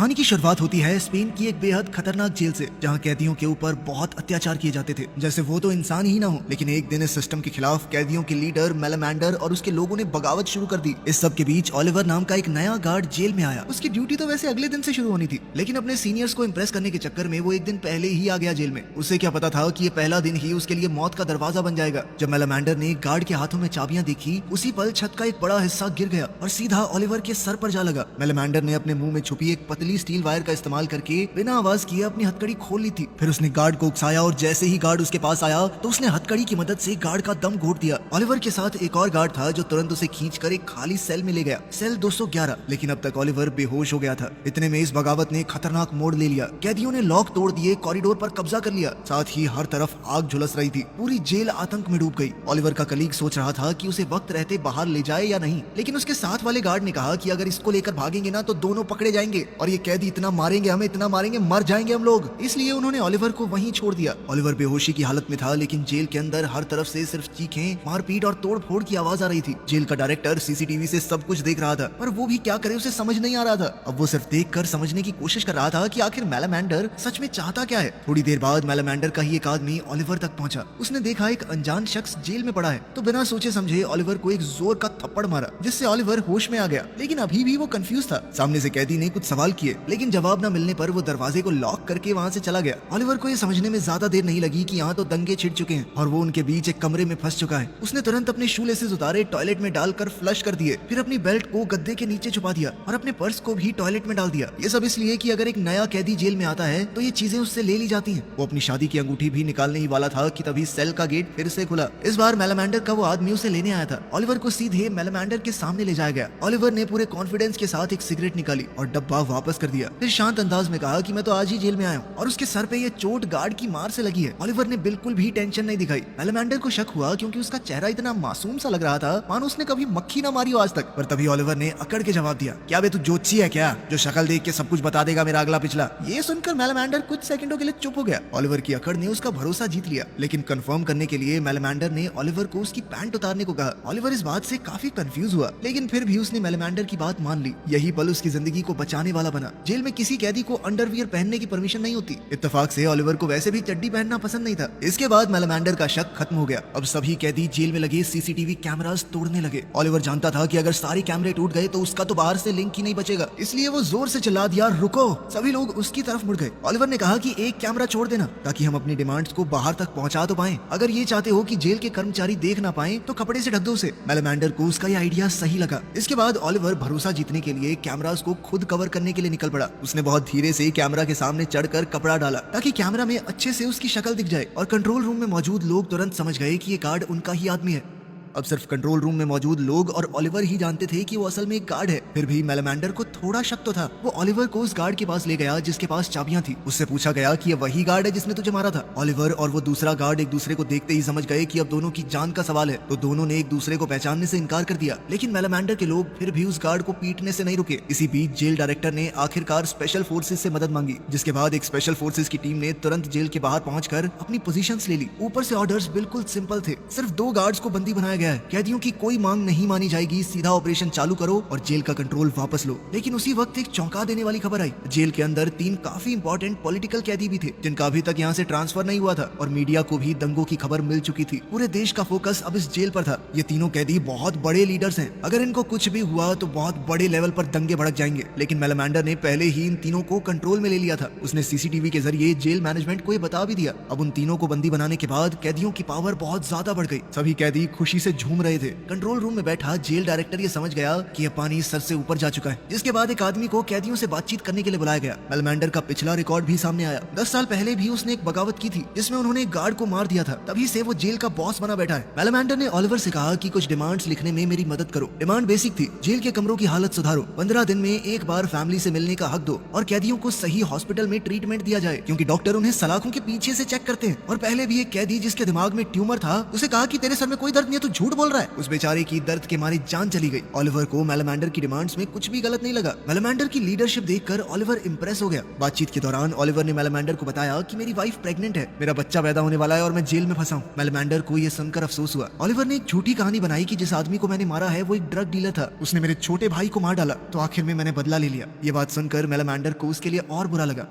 कहानी की शुरुआत होती है स्पेन की एक बेहद खतरनाक जेल से, जहां कैदियों के ऊपर बहुत अत्याचार किए जाते थे, जैसे वो तो इंसान ही ना हो। लेकिन एक दिन इस सिस्टम के खिलाफ कैदियों के लीडर मेलामैंडर और उसके लोगों ने बगावत शुरू कर दी। इस सब के बीच ओलिवर नाम का एक नया गार्ड जेल में आया। उसकी ड्यूटी तो वैसे अगले दिन से शुरू होनी थी, लेकिन अपने सीनियर्स को इम्प्रेस करने के चक्कर में वो एक दिन पहले ही आ गया जेल में। उसे क्या पता था कि ये पहला दिन ही उसके लिए मौत का दरवाजा बन जाएगा। जब मेलामैंडर ने गार्ड के हाथों में चाबियां देखी, उसी पल छत का एक बड़ा हिस्सा गिर गया और सीधा ओलिवर के सर पर जा लगा। मेलामैंडर ने अपने मुंह में छुपी एक पतली स्टील वायर का इस्तेमाल करके बिना आवाज किए अपनी हथकड़ी खोल ली थी। फिर उसने गार्ड को उकसाया और जैसे ही गार्ड उसके पास आया तो उसने हथकड़ी की मदद से गार्ड का दम घोट दिया। ओलिवर के साथ एक और गार्ड था जो तुरंत उसे खींचकर एक खाली सेल में ले गया, सेल 211। लेकिन अब तक ओलिवर बेहोश हो गया था। इतने में इस बगावत ने खतरनाक मोड़ ले लिया। कैदियों ने लॉक तोड़ दिए, कॉरिडोर पर कब्जा कर लिया, साथ ही हर तरफ आग झुलस रही थी। पूरी जेल आतंक में डूब गई। ओलिवर का कलीग सोच रहा था कि उसे वक्त रहते बाहर ले जाए या नहीं, लेकिन उसके साथ वाले गार्ड ने कहा कि अगर इसको लेकर भागेंगे ना तो दोनों पकड़े जाएंगे और ये कैदी इतना मारेंगे, हमें इतना मारेंगे, मर जाएंगे हम लोग। इसलिए उन्होंने ओलिवर को वहीं छोड़ दिया। ओलिवर बेहोशी की हालत में था, लेकिन जेल के अंदर हर तरफ से सिर्फ चीखें, मारपीट और तोड़फोड़ की आवाज आ रही थी। जेल का डायरेक्टर सीसीटीवी से सब कुछ देख रहा था, पर वो भी क्या करे उसे समझ नहीं आ रहा था। अब वो सिर्फ देखकर समझने की कोशिश कर रहा था कि आखिर मेलामैंडर सच में चाहता क्या है। थोड़ी देर बाद मेलामैंडर का ही एक आदमी ओलिवर तक पहुंचा। उसने देखा एक अनजान शख्स जेल में पड़ा है, तो बिना सोचे समझे ओलिवर को एक जोर का थप्पड़ मारा, जिससे ओलिवर होश में आ गया। लेकिन अभी भी वो कंफ्यूज था। सामने से कैदी ने कुछ सवाल किए, लेकिन जवाब न मिलने पर वो दरवाजे को लॉक करके वहां से चला गया। ओलिवर को ये समझने में ज्यादा देर नहीं लगी कि यहाँ तो दंगे छिड़ चुके हैं और वो उनके बीच एक कमरे में फंस चुका है। उसने तुरंत अपने शू लेसेस उतारे, टॉयलेट में डालकर फ्लश कर दिए, फिर अपनी बेल्ट को गद्दे के नीचे छुपा दिया और अपने पर्स को भी टॉयलेट में डाल दिया। ये सब इसलिए कि अगर एक नया कैदी जेल में आता है तो ये चीजें उससे ले ली जाती हैं। वो अपनी शादी की अंगूठी भी निकालने ही वाला था कि तभी सेल का गेट फिर से खुला। इस बार मेलामैंडर का वो आदमी उसे लेने आया था। ओलिवर को सीधे मेलामैंडर के सामने ले जाया गया। ओलिवर ने पूरे कॉन्फिडेंस के साथ एक सिगरेट निकाली और डब्बा वापस कर दिया। फिर शांत अंदाज में कहा कि मैं तो आज ही जेल में आया हूँ और उसके सर पे ये चोट गार्ड की मार से लगी है। ओलिवर ने बिल्कुल भी टेंशन नहीं दिखाई। मेलामैंडर को शक हुआ क्योंकि उसका चेहरा इतना मासूम सा लग रहा था मानो उसने कभी मक्खी ना मारी हो आज तक। पर तभी ओलिवर ने अकड़ के जवाब दिया, क्या बे तू जोची है क्या, जो शक्ल देख के सब कुछ बता देगा मेरा अगला पिछला। ये सुनकर मेलामैंडर कुछ सेकंडों के लिए चुप हो गया। ओलिवर की अकड़ ने उसका भरोसा जीत लिया, लेकिन कंफर्म करने के लिए मेलामैंडर ने ओलिवर को उसकी पैंट उतारने को कहा। ओलिवर इस बात से काफी कंफ्यूज हुआ, लेकिन फिर भी उसने मेलामैंडर की बात मान ली। यही पल उसकी जिंदगी को बचाने वाला बना। जेल में किसी कैदी को अंडरवियर पहनने की परमिशन नहीं होती। इत्तेफाक से ओलिवर को वैसे भी चड्डी पहनना पसंद नहीं था। इसके बाद मेलामैंडर का शक खत्म हो गया। अब सभी कैदी जेल में लगे सीसीटीवी कैमरास तोड़ने लगे। ओलिवर जानता था कि अगर सारे कैमरे टूट गए तो उसका तो बाहर से लिंक ही नहीं बचेगा, इसलिए वो जोर से चिल्ला दिया, रुको। सभी लोग उसकी तरफ मुड़ गए। ओलिवर ने कहा कि एक कैमरा छोड़ देना ताकि हम अपनी डिमांड्स को बाहर तक पहुंचा तो पाएं। अगर ये चाहते हो कि जेल के कर्मचारी देख ना पाएं तो कपड़े से ढक दो उसे। मेलामैंडर को उसका ये आइडिया सही लगा। इसके बाद ओलिवर भरोसा जीतने के लिए कैमरास को खुद कवर करने के लिए निकल पड़ा। उसने बहुत धीरे से कैमरा के सामने चढ़कर कपड़ा डाला ताकि कैमरा में अच्छे से उसकी शक्ल दिख जाए और कंट्रोल रूम में मौजूद लोग तुरंत समझ गए कि ये गार्ड उनका ही आदमी है। अब सिर्फ कंट्रोल रूम में मौजूद लोग और ओलिवर ही जानते थे कि वो असल में एक गार्ड है। फिर भी मेलामैंडर को थोड़ा शक तो था। वो ओलिवर को उस गार्ड के पास ले गया जिसके पास चाबियां थी। उससे पूछा गया कि ये वही गार्ड है जिसने तुझे मारा था। ओलिवर और वो दूसरा गार्ड एक दूसरे को देखते ही समझ गए कि अब दोनों की जान का सवाल है, तो दोनों ने एक दूसरे को पहचानने से इनकार कर दिया। लेकिन मेलामैंडर के लोग फिर भी उस गार्ड को पीटने से नहीं रुके। इसी बीच जेल डायरेक्टर ने आखिरकार स्पेशल फोर्सेस से मदद मांगी, जिसके बाद एक स्पेशल फोर्सेस की टीम ने तुरंत जेल के बाहर पहुंचकर अपनी पोजीशंस ले ली। ऊपर से ऑर्डर्स बिल्कुल सिंपल थे, सिर्फ 2 गार्ड्स को बंदी बनाया गया है। कैदियों की कोई मांग नहीं मानी जाएगी, सीधा ऑपरेशन चालू करो और जेल का कंट्रोल वापस लो। लेकिन उसी वक्त एक चौंका देने वाली खबर आई। जेल के अंदर 3 काफी इंपॉर्टेंट पॉलिटिकल कैदी भी थे जिनका अभी तक यहाँ से ट्रांसफर नहीं हुआ था और मीडिया को भी दंगों की खबर मिल चुकी थी। पूरे देश का फोकस अब इस जेल पर था। ये तीनों कैदी बहुत बड़े लीडर्स हैं। अगर इनको कुछ भी हुआ तो बहुत बड़े लेवल पर दंगे भड़क जाएंगे। लेकिन मेलामैंडर ने पहले ही इन तीनों को कंट्रोल में ले लिया था। उसने सीसीटीवी के जरिए जेल मैनेजमेंट को ये बता भी दिया। अब उन तीनों को बंदी बनाने के बाद कैदियों की पावर बहुत ज्यादा बढ़ गई। सभी कैदी खुशी से झूम रहे थे। कंट्रोल रूम में बैठा जेल डायरेक्टर ये समझ गया कि यह पानी सर से ऊपर जा चुका है, जिसके बाद एक आदमी को कैदियों से बातचीत करने के लिए बुलाया गया। मेलामैंडर का पिछला रिकॉर्ड भी सामने आया। 10 साल पहले भी उसने एक बगावत की थी जिसमें उन्होंने एक गार्ड को मार दिया था। तभी से वो जेल का बॉस बना बैठा है। मेलामैंडर ने ओलिवर से कहा कि कुछ डिमांड्स लिखने में मेरी मदद करो। डिमांड बेसिक थी, जेल के कमरों की हालत सुधारो, 15 दिन में एक बार फैमिली से मिलने का हक दो और कैदियों को सही हॉस्पिटल में ट्रीटमेंट दिया जाए, क्योंकि डॉक्टर उन्हें सलाखों के पीछे से चेक करते हैं। और पहले भी एक कैदी जिसके दिमाग में ट्यूमर था, उसे कहा कि तेरे सर में कोई दर्द नहीं है, तू झूठ बोल रहा है। उस बेचारे की दर्द के मारे जान चली गई। ऑलिवर को मेलामेंडर की डिमांड्स में कुछ भी गलत नहीं लगा। मेलामेंडर की लीडरशिप देखकर ऑलिवर इंप्रेस हो गया। बातचीत के दौरान ऑलिवर ने मेलामेंडर को बताया कि मेरी वाइफ प्रेग्नेंट है, मेरा बच्चा पैदा होने वाला है और मैं जेल में फंसा हूँ। मेलामेंडर को यह सुनकर अफसोस हुआ। ऑलिवर ने एक झूठी कहानी बनाई कि जिस आदमी को मैंने मारा है वो एक ड्रग डीलर था, उसने मेरे छोटे भाई को मार डाला, तो आखिर में मैंने बदला ले लिया। ये बात सुनकर मेलामेंडर को उसके लिए और बुरा लगा।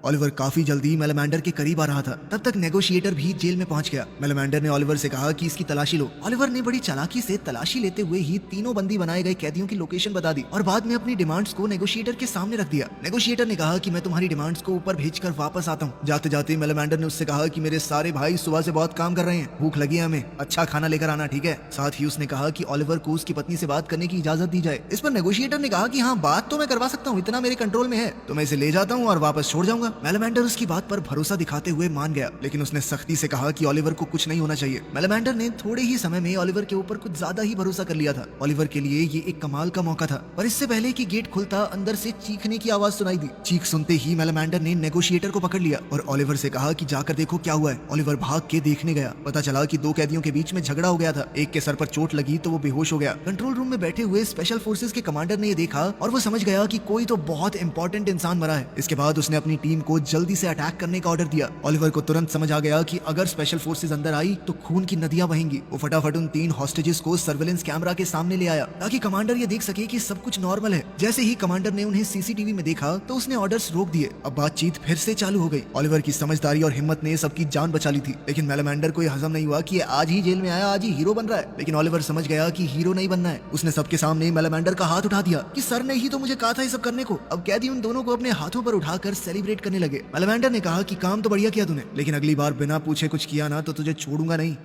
ऑलिवर काफी जल्दी मेलामेंडर के करीब आ रहा था। तब तक नेगोशिएटर भी जेल में पहुंच गया। मेलामेंडर ने ऑलिवर से कहा कि इसकी तलाशी लो। ऑलिवर ने बड़ी चालाकी से तलाशी लेते हुए ही तीनों बंदी बनाए गए कैदियों की लोकेशन बता दी और बाद में अपनी डिमांड्स को नेगोशिएटर के सामने रख दिया। नेगोशिएटर ने कहा कि मैं तुम्हारी डिमांड्स को ऊपर भेजकर वापस आता हूँ। जाते जाते मेलामेंडर ने उससे कहा कि मेरे सारे भाई सुबह से बहुत काम कर रहे हैं, भूख लगी है, हमें अच्छा खाना लेकर आना, ठीक है। साथ ही उसने कहा कि ऑलिवर को उसकी पत्नी से बात करने की इजाजत दी जाए। इस पर नेगोशिएटर ने कहा कि हाँ, बात तो मैं करवा सकता हूँ, इतना मेरे कंट्रोल में है, तो मैं इसे ले जाता हूँ और वापस छोड़ जाऊंगा। मेलामेंडर उसकी बात पर भरोसा दिखाते हुए मान गया, लेकिन उसने सख्ती से कहा कि ऑलिवर को कुछ नहीं होना चाहिए। मेलामेंडर ने थोड़े ही समय में ऑलिवर के ऊपर कुछ ज्यादा ही भरोसा कर लिया था। ऑलिवर के लिए ये एक कमाल का मौका था, पर इससे पहले कि गेट खुलता अंदर से चीखने की आवाज सुनाई दी। चीख सुनते ही मेलामेंडर ने नेगोशिएटर को पकड़ लिया और ऑलिवर से कहा कि जाकर देखो क्या हुआ है। ऑलिवर भाग के देखने गया। पता चला कि दो कैदियों के बीच में झगड़ा हो गया था। एक के सर पर चोट लगी तो वो बेहोश हो गया। कंट्रोल रूम में बैठे हुए स्पेशल फोर्सेस के कमांडर ने ये देखा और वो समझ गया कि कोई तो बहुत इंपॉर्टेंट इंसान मरा है। इसके बाद उसने अपनी टीम को जल्दी से अटैक करने का ऑर्डर दिया। ऑलिवर को तुरंत समझ आ गया कि अगर स्पेशल फोर्सेस अंदर आई तो खून की नदियां बहेंगी। वो फटाफट उन 3 हॉस्टेजेस को सर्वेलेंस कैमरा के सामने ले आया ताकि कमांडर ये देख सके कि सब कुछ नॉर्मल है। जैसे ही कमांडर ने उन्हें सीसीटीवी में देखा तो उसने ऑर्डर्स रोक दिए। अब बातचीत फिर से चालू हो गई। ऑलिवर की समझदारी और हिम्मत ने सबकी जान बचा ली थी, लेकिन मेलामेंडर को यह हजम नहीं हुआ कि आज ही जेल में आया, आज ही हीरो बन रहा है। लेकिन ऑलिवर समझ गया कि हीरो नहीं बनना है। उसने सबके सामने मेलामेंडर का हाथ उठा दिया कि सर ने ही तो मुझे कहा था ये सब करने को। अब कैदी उन दोनों को अपने हाथों पर उठाकर सेलिब्रेट करने लगे। मेलामेंडर ने कहा कि काम तो बढ़िया किया तूने, लेकिन अगली बार बिना पूछे कुछ किया ना तो तुझे छोड़ूंगा नहीं।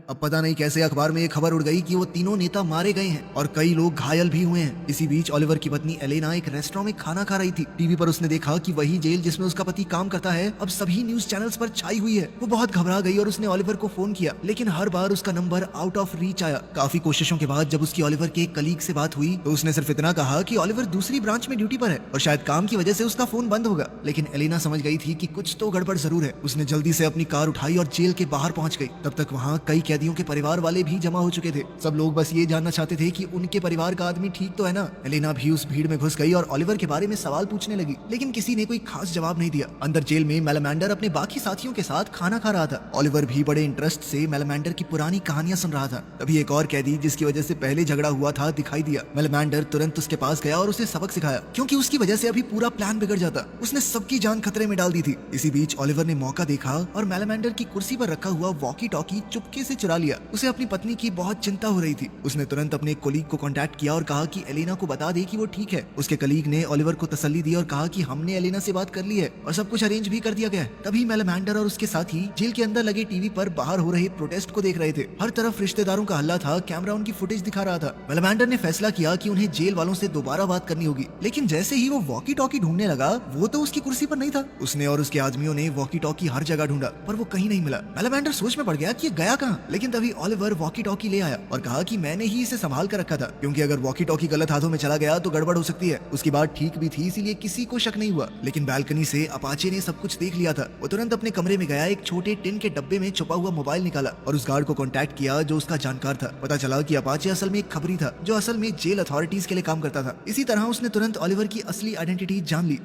अब पता नहीं कैसे अखबार में ये खबर उड़ गई कि वो तीनों नेता मारे गए हैं और कई लोग घायल भी हुए हैं। इसी बीच ऑलिवर की पत्नी एलेना एक रेस्टोरेंट में खाना खा रही थी। टीवी पर उसने देखा कि वही जेल जिसमें उसका पति काम करता है अब सभी न्यूज चैनल्स पर छाई हुई है। वो बहुत घबरा गई और उसने ऑलिवर को फोन किया, लेकिन हर बार उसका नंबर आउट ऑफ रीच आया। काफी कोशिशों के बाद जब उसकी ऑलिवर के एक कलीग से बात हुई तो उसने सिर्फ इतना कहा कि ऑलिवर दूसरी ब्रांच में ड्यूटी पर है और शायद काम की वजह से उसका फोन बंद होगा। लेकिन एलेना समझ गई थी कि कुछ तो गड़बड़ जरूर है। उसने जल्दी से अपनी कार उठाई और जेल के बाहर पहुंच गई। तब तक वहाँ कई कैदियों के परिवार वाले भी जमा हो चुके थे। सब लोग बस ये जानना चाहते थे कि उनके परिवार का आदमी ठीक तो है ना। एलेना भी उस भीड़ में घुस गई और ऑलिवर के बारे में सवाल पूछने लगी, लेकिन किसी ने कोई खास जवाब नहीं दिया। अंदर जेल में मेलामेंडर अपने बाकी साथियों के साथ खाना खा रहा था। ऑलिवर भी बड़े इंटरेस्ट से मेलामेंडर की पुरानी कहानियां सुन रहा था। तभी एक और कैदी जिसकी वजह से पहले झगड़ा हुआ था दिखाई दिया। मेलामेंडर तुरंत उसके पास गया और उसे सबक सिखाया, क्योंकि उसकी वजह से अभी पूरा प्लान बिगड़ जाता। उसने सबकी जान खतरे में डाल दी थी। इसी बीच ऑलिवर ने मौका देखा और मेलामेंडर की कुर्सी पर रखा हुआ वॉकी टॉकी चुपके से चुरा लिया। उसे अपनी पत्नी की बहुत चिंता हो रही थी। उसने तुरंत अपने कोलीग को कांटेक्ट किया और कहा कि एलेना को बता दे कि वो ठीक है। उसके कलीग ने ऑलिवर को तसल्ली दी और कहा कि हमने एलेना से बात कर ली है और सब कुछ अरेंज भी कर दिया गया है। तभी मेलामेंडर और उसके साथी जेल के अंदर लगे टीवी पर बाहर हो रहे प्रोटेस्ट को देख रहे थे। हर तरफ रिश्तेदारों का हल्ला था, कैमरा उनकी फुटेज दिखा रहा था। मेलामेंडर ने फैसला किया कि उन्हें जेल वालों से दोबारा बात करनी होगी, लेकिन जैसे ही वो वॉकी टॉकी ढूंढने लगा वो तो उसकी कुर्सी पर नहीं था। उसने और उसके आदमियों ने वॉकी टॉकी हर जगह ढूंढा पर वो कहीं नहीं मिला। मेलामेंडर सोच में पड़ गया कि ये गया कहाँ, लेकिन तभी ऑलिवर वॉकी टॉकी ले आया और कहा कि मैंने ही इसे संभाल कर रखा था, क्योंकि अगर वॉकी टॉकी गलत हाथों में चला गया तो गड़बड़ हो सकती है। उसकी बात ठीक भी थी, इसीलिए किसी को शक नहीं हुआ। लेकिन बालकनी से अपाचे ने सब कुछ देख लिया था। वो तुरंत अपने कमरे में गया, एक छोटे टिन के डब्बे में छुपा हुआ मोबाइल निकाला और उस गार्ड को कांटेक्ट किया जो उसका जानकार था। पता चला कि अपाचे असल में एक खबरी था जो असल में जेल अथॉरिटीज के लिए काम करता था। इसी तरह उसने तुरंत ऑलिवर की असली आइडेंटिटी जान ली।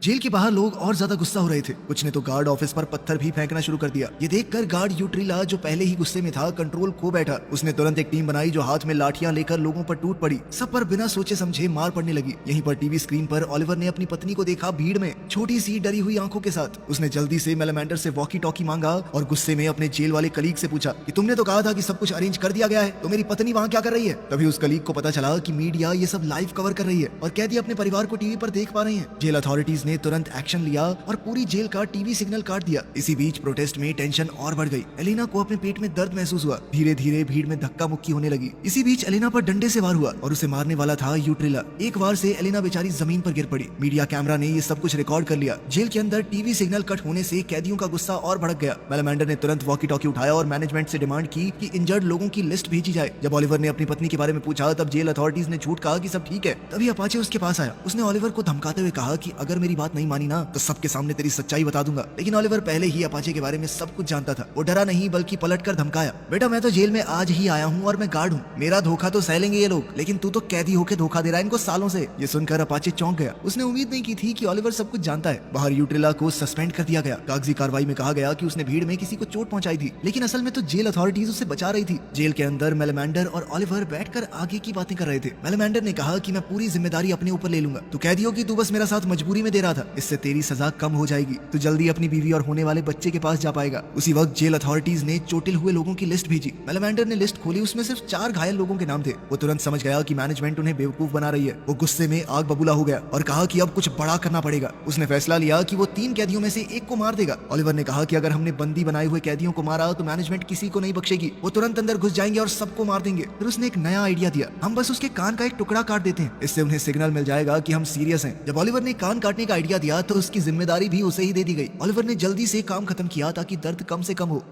जेल के बाहर लोग और ज्यादा गुस्सा हो रहे थे। कुछ ने तो गार्ड ऑफिस पर पत्थर भी फेंकना शुरू कर दिया। ये देखकर गार्ड यूट्रिला, जो पहले ही गुस्से में था, कंट्रोल खो बैठा। उसने तुरंत एक टीम बनाई जो हाथ में लाठियां लेकर लोगों पर टूट पड़ी। सब पर बिना सोचे समझे मार पड़ने लगी। यहीं पर टीवी स्क्रीन पर ऑलिवर ने अपनी पत्नी को देखा भीड़ में, छोटी सी डरी हुई आंखों के साथ। उसने जल्दी से मेलामेंडर से वॉकी टॉकी मांगा और गुस्से में अपने जेल वाले कलीग से पूछा कि तुमने तो कहा था कि सब कुछ अरेंज कर दिया गया है, तो मेरी पत्नी वहाँ क्या कर रही है। तभी उस कलीग को पता चला कि मीडिया ये सब लाइव कवर कर रही है और कैदी अपने परिवार को टीवी पर देख पा रहे हैं। जेल अथॉरिटीज ने तुरंत एक्शन लिया और पूरी जेल का टीवी सिग्नल काट दिया। इसी बीच प्रोटेस्ट में टेंशन और बढ़ गई। एलेना को अपने पेट में दर्द महसूस हुआ। धीरे धीरे भीड़ में धक्का मुक्की होने लगी। इसी बीच एलेना पर डंडे से वार हुआ और उसे मारने वाला था यूट्रिला। एक वार से एलेना बेचारी जमीन पर गिर पड़ी। मीडिया कैमरा ने ये सब कुछ रिकॉर्ड कर लिया। जेल के अंदर टीवी सिग्नल कट होने से कैदियों का गुस्सा और भड़क गया। मेलामेंडर ने तुरंत वॉकी टॉकी उठाया और मैनेजमेंट से डिमांड की कि इंजर्ड लोगों की लिस्ट भेजी जाए। जब ऑलिवर ने अपनी पत्नी के बारे में पूछा तब जेल अथॉरिटीज ने झूठ कहा कि सब ठीक है। तभी अपाचे उसके पास आया। उसने ऑलिवर को धमकाते हुए कहा कि अगर मेरी बात नहीं मानी ना तो सबके सामने तेरी सच्चाई बता दूंगा। लेकिन ओलिवर पहले ही अपाचे के बारे में सब कुछ जानता था। वो डरा नहीं बल्कि पलटकर धमकाया, बेटा मैं तो जेल में आज ही आया हूँ और मैं गार्ड हूँ, मेरा धोखा तो सह लेंगे ये लोग, लेकिन तू तो कैदी होकर धोखा दे रहा है इनको सालों से। ये सुनकर अपाचे चौंक गया। उसने उम्मीद नहीं की थी कि ओलिवर सब कुछ जानता है। बाहर यूट्रेला को सस्पेंड कर दिया गया। कागजी कार्रवाई में कहा गया कि उसने भीड़ में किसी को चोट पहुंचाई थी, लेकिन असल में तो जेल अथॉरिटीज उसे बचा रही थी। जेल के अंदर मेलेमेंडर और ओलिवर बैठकर आगे की बातें कर रहे थे। मेलेमेंडर ने कहा कि मैं पूरी जिम्मेदारी अपने ऊपर ले लूंगा, तू कैदियों की तू बस मेरा साथ मजबूरी में दे रहा था, इससे तेरी सजा कम हो जाएगी, तू जल्दी अपनी बीवी और होने वाले बच्चे के पास जा पाएगा। उसी वक्त जेल अथॉरिटीज ने चोटिल हुए लोगों की लिस्ट भेजी। मेलेमेंडर ने लिस्ट खोली, उसमें सिर्फ 4 घायल लोगों के नाम थे। वो तुरंत समझ गया कि मैनेजमेंट उन्हें बेवकूफ बना रही है। वो गुस्से में आग बबूला हो गया और कहा कि अब कुछ बड़ा करना पड़ेगा। उसने फैसला लिया कि वो 3 कैदियों में से एक को मार देगा। ओलिवर ने कहा कि अगर हमने बंदी बनाए हुए कैदियों को मारा तो मैनेजमेंट किसी को नहीं बख्शेगी, वो तुरंत अंदर घुस जाएंगे और सबको मार देंगे। फिर उसने एक नया आइडिया दिया, हम बस उसके कान का एक टुकड़ा काट देते हैं, इससे उन्हें सिग्नल मिल जाएगा कि हम सीरियस हैं। जब ओलिवर ने कान काटने का आइडिया दिया तो उसकी जिम्मेदारी भी उसे ही दे दी गई। ओलिवर ने जल्दी से काम खत्म किया ताकि दर्द कम से कम हो।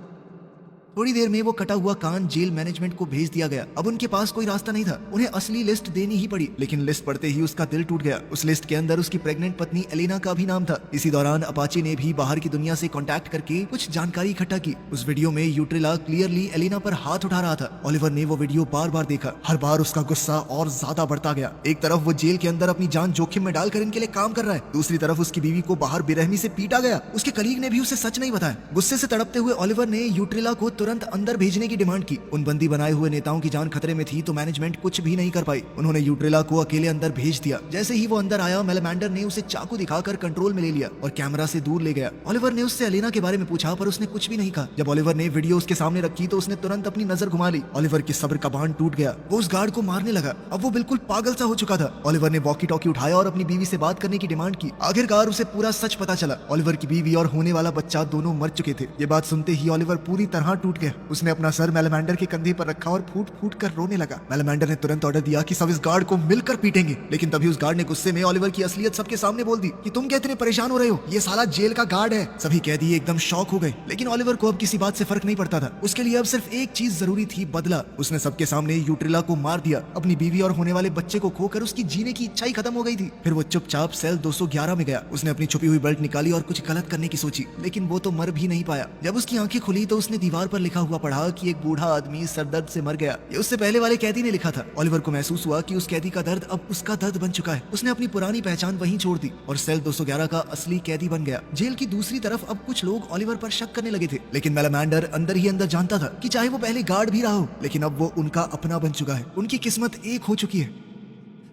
थोड़ी देर में वो कटा हुआ कान जेल मैनेजमेंट को भेज दिया गया। अब उनके पास कोई रास्ता नहीं था, उन्हें असली लिस्ट देनी ही पड़ी। लेकिन लिस्ट पढ़ते ही उसका दिल टूट गया। उस लिस्ट के अंदर उसकी प्रेग्नेंट पत्नी एलिना का भी नाम था। इसी दौरान अपाचे ने भी बाहर की दुनिया से कांटेक्ट करके कुछ जानकारी इकट्ठा की। उस वीडियो में यूट्रेला क्लियरली एलिना पर हाथ उठा रहा था। ओलिवर ने वो वीडियो बार बार देखा। हर बार उसका गुस्सा और ज्यादा बढ़ता गया। एक तरफ वो जेल के अंदर अपनी जान जोखिम में डालकर इनके लिए काम कर रहा है, दूसरी तरफ उसकी बीवी को बाहर बेरहमी से पीटा गया। उसके कलीग ने भी उसे सच नहीं बताया। गुस्से से तड़पते हुए ओलिवर ने यूट्रेला को तुरंत अंदर भेजने की डिमांड की। उन बंदी बनाए हुए नेताओं की जान खतरे में थी तो मैनेजमेंट कुछ भी नहीं कर पाई। उन्होंने यूट्रेला को अकेले अंदर भेज दिया। जैसे ही वो अंदर आया, मेलेमेंडर ने उसे चाकू दिखाकर कंट्रोल में ले लिया और कैमरा से दूर ले गया। ओलिवर ने उससे एलिना के बारे में पूछा पर उसने कुछ भी नहीं कहा। जब ओलिवर ने वीडियो उसके सामने रखी तो उसने तुरंत अपनी नजर घुमा ली। ओलिवर की सब्र का बांध टूट गया। वो उस गार्ड को मारने लगा। अब वो बिल्कुल पागल सा हो चुका था। ओलिवर ने वॉकी टॉकी उठाया और अपनी बीवी से बात करने की डिमांड की। आखिरकार उसे पूरा सच पता चला। ओलिवर की बीवी और होने वाला बच्चा दोनों मर चुके थे। ये बात सुनते ही ओलिवर पूरी तरह टूट गया। उसने अपना सर मेलेमेंडर के कंधे पर रखा और फूट फूट कर रोने लगा। मेलेमेंडर ने तुरंत ऑर्डर दिया कि सब इस गार्ड को मिलकर पीटेंगे। लेकिन तभी उस गार्ड ने गुस्से में ओलिवर की असलियत सबके सामने बोल दी कि तुम क्या इतने परेशान हो रहे हो, ये साला जेल का गार्ड है। सभी कैदी एकदम शॉक हो गए। लेकिन ओलिवर को अब किसी बात से फर्क नहीं पड़ता था। उसके लिए अब सिर्फ एक चीज जरूरी थी, बदला। उसने सबके सामने यूट्रेला को मार दिया। अपनी बीवी और होने वाले बच्चे को खोकर उसकी जीने की इच्छा ही खत्म हो गई थी। फिर वो चुपचाप सेल 211 में गया। उसने अपनी छुपी हुई बेल्ट निकाली और कुछ गलत करने की सोची, लेकिन वो तो मर भी नहीं पाया। जब उसकी आंखें खुली तो उसने दीवार पर लिखा हुआ पढ़ा कि एक बूढ़ा आदमी सरदर्द से मर गया। ये उससे पहले वाले कैदी ने लिखा था। ओलिवर को महसूस हुआ कि उस कैदी का दर्द अब उसका दर्द बन चुका है। उसने अपनी पुरानी पहचान वहीं छोड़ दी और सेल 211 का असली कैदी बन गया। जेल की दूसरी तरफ अब कुछ लोग ओलिवर पर शक करने लगे थे, लेकिन मेलेमेंडर अंदर ही अंदर जानता था कि चाहे वो पहले गार्ड भी रहा हो, लेकिन अब वो उनका अपना बन चुका है। उनकी किस्मत एक हो चुकी है।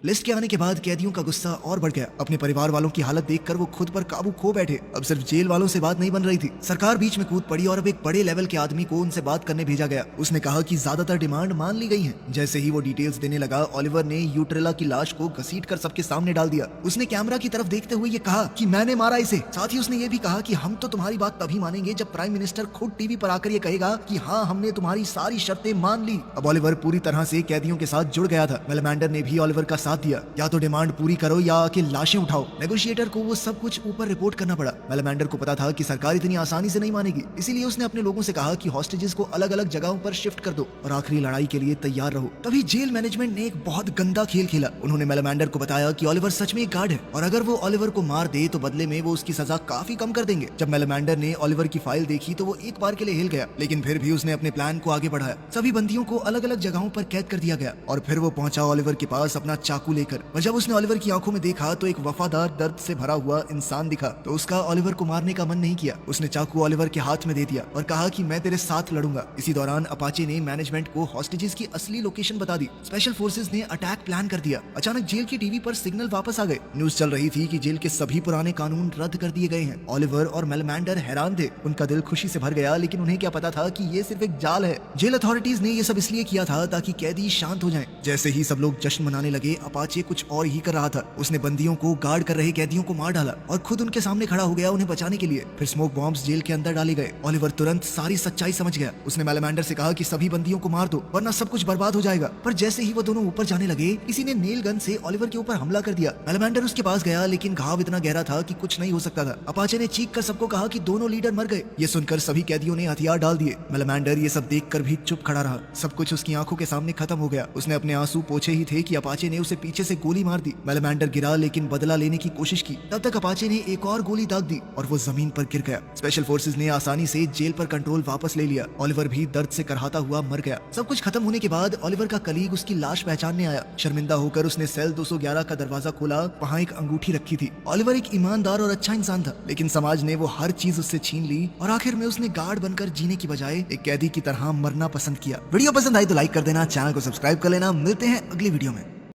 लिस्ट के आने के बाद कैदियों का गुस्सा और बढ़ गया। अपने परिवार वालों की हालत देखकर वो खुद पर काबू खो बैठे। अब सिर्फ जेल वालों से बात नहीं बन रही थी, सरकार बीच में कूद पड़ी और अब एक बड़े लेवल के आदमी को उनसे बात करने भेजा गया। उसने कहा कि ज्यादातर डिमांड मान ली गई हैं। जैसे ही वो डिटेल्स देने लगा, ओलिवर ने यूट्रेला की लाश को घसीटकर सबके सामने डाल दिया। उसने कैमरा की तरफ देखते हुए ये कहा कि मैंने मारा इसे। साथ ही उसने ये भी कहा कि हम तो तुम्हारी बात तभी मानेंगे जब प्राइम मिनिस्टर खुद टीवी पर आकर ये कहेगा कि हाँ, हमने तुम्हारी सारी शर्तें मान ली। अब ओलिवर पूरी तरह से कैदियों के साथ जुड़ गया था। मेलेमेंडर ने भी ओलिवर का साथ दिया। या तो डिमांड पूरी करो या आके लाशें उठाओ। नेगोशिएटर को वो सब कुछ ऊपर रिपोर्ट करना पड़ा। मेलेमेंडर को पता था कि सरकार इतनी आसानी से नहीं मानेगी, इसीलिए उसने अपने लोगों से कहा कि हॉस्टेजेस को अलग अलग जगहों पर शिफ्ट कर दो और आखिरी लड़ाई के लिए तैयार रहो। तभी जेल मैनेजमेंट ने एक बहुत गंदा खेल खेला। उन्होंने मेलेमेंडर को बताया कि ओलिवर सच में एक गार्ड है और अगर वो ओलिवर को मार दे तो बदले में वो उसकी सजा काफी कम कर देंगे। जब मेलेमेंडर ने ओलिवर की फाइल देखी तो वो एक बार के लिए हिल गया, लेकिन फिर भी उसने अपने प्लान को आगे बढ़ाया। सभी बंदियों को अलग अलग जगहों पर कैद कर दिया गया और फिर वो पहुंचा ओलिवर के पास अपना चाकू लेकर। और जब उसने ओलिवर की आंखों में देखा तो एक वफादार, दर्द से भरा हुआ इंसान दिखा। तो उसका ओलिवर को मारने का मन नहीं किया। उसने चाकू ओलिवर के हाथ में दे दिया और कहा कि मैं तेरे साथ लड़ूंगा। इसी दौरान अपाचे ने मैनेजमेंट को हॉस्टेजेस की असली लोकेशन बता दी। स्पेशल फोर्सेस ने अटैक प्लान कर दिया। अचानक जेल की टीवी पर सिग्नल वापस आ गए। न्यूज चल रही थी कि जेल के सभी पुराने कानून रद्द कर दिए गए हैं। ओलिवर और मेलेमेंडर हैरान थे। उनका दिल खुशी से भर गया, लेकिन उन्हें क्या पता था कि ये सिर्फ एक जाल है। जेल अथॉरिटीज ने ये सब इसलिए किया था ताकि कैदी शांत हो जाएं। जैसे ही सब लोग जश्न मनाने लगे, अपाचे कुछ और ही कर रहा था। उसने बंदियों को गार्ड कर रहे कैदियों को मार डाला और खुद उनके सामने खड़ा हो गया उन्हें बचाने के लिए। फिर स्मोक बॉम्ब्स जेल के अंदर डाले गए। ओलिवर तुरंत सारी सच्चाई समझ गया। उसने मेलेमेंडर से कहा कि सभी बंदियों को मार दो वरना सब कुछ बर्बाद हो जाएगा। पर जैसे ही वो दोनों ऊपर जाने लगे, किसी ने नेल गन से ओलिवर के ऊपर हमला कर दिया। मेलेमेंडर उसके पास गया, लेकिन घाव इतना गहरा था कि कुछ नहीं हो सकता था। अपाचे ने चीख कर सबको कहा कि दोनों लीडर मर गए। ये सुनकर सभी कैदियों ने हथियार डाल दिए। मेलेमेंडर ये सब देखकर भी चुप खड़ा रहा। सब कुछ उसकी आंखों के सामने खत्म हो गया। उसने अपने आंसू पोंछे ही थे कि अपाचे ने उसे पीछे से गोली मार दी। मेलेमेंडर गिरा लेकिन बदला लेने की कोशिश की। तब तक अपाचे ने एक और गोली दाग दी और वो जमीन पर गिर गया। स्पेशल फोर्सेस ने आसानी से जेल पर कंट्रोल वापस ले लिया। ओलिवर भी दर्द से करहाता हुआ मर गया। सब कुछ खत्म होने के बाद ओलिवर का कलीग उसकी लाश पहचानने आया। शर्मिंदा होकर उसने सेल 211 का दरवाजा खोला। वहाँ एक अंगूठी रखी थी। ओलिवर एक ईमानदार और अच्छा इंसान था, लेकिन समाज ने वो हर चीज उससे छीन ली और आखिर में उसने गार्ड बनकर जीने की बजाय एक कैदी की तरह मरना पसंद किया। वीडियो पसंद आई तो लाइक कर देना, चैनल को सब्सक्राइब कर लेना। मिलते हैं अगली वीडियो में।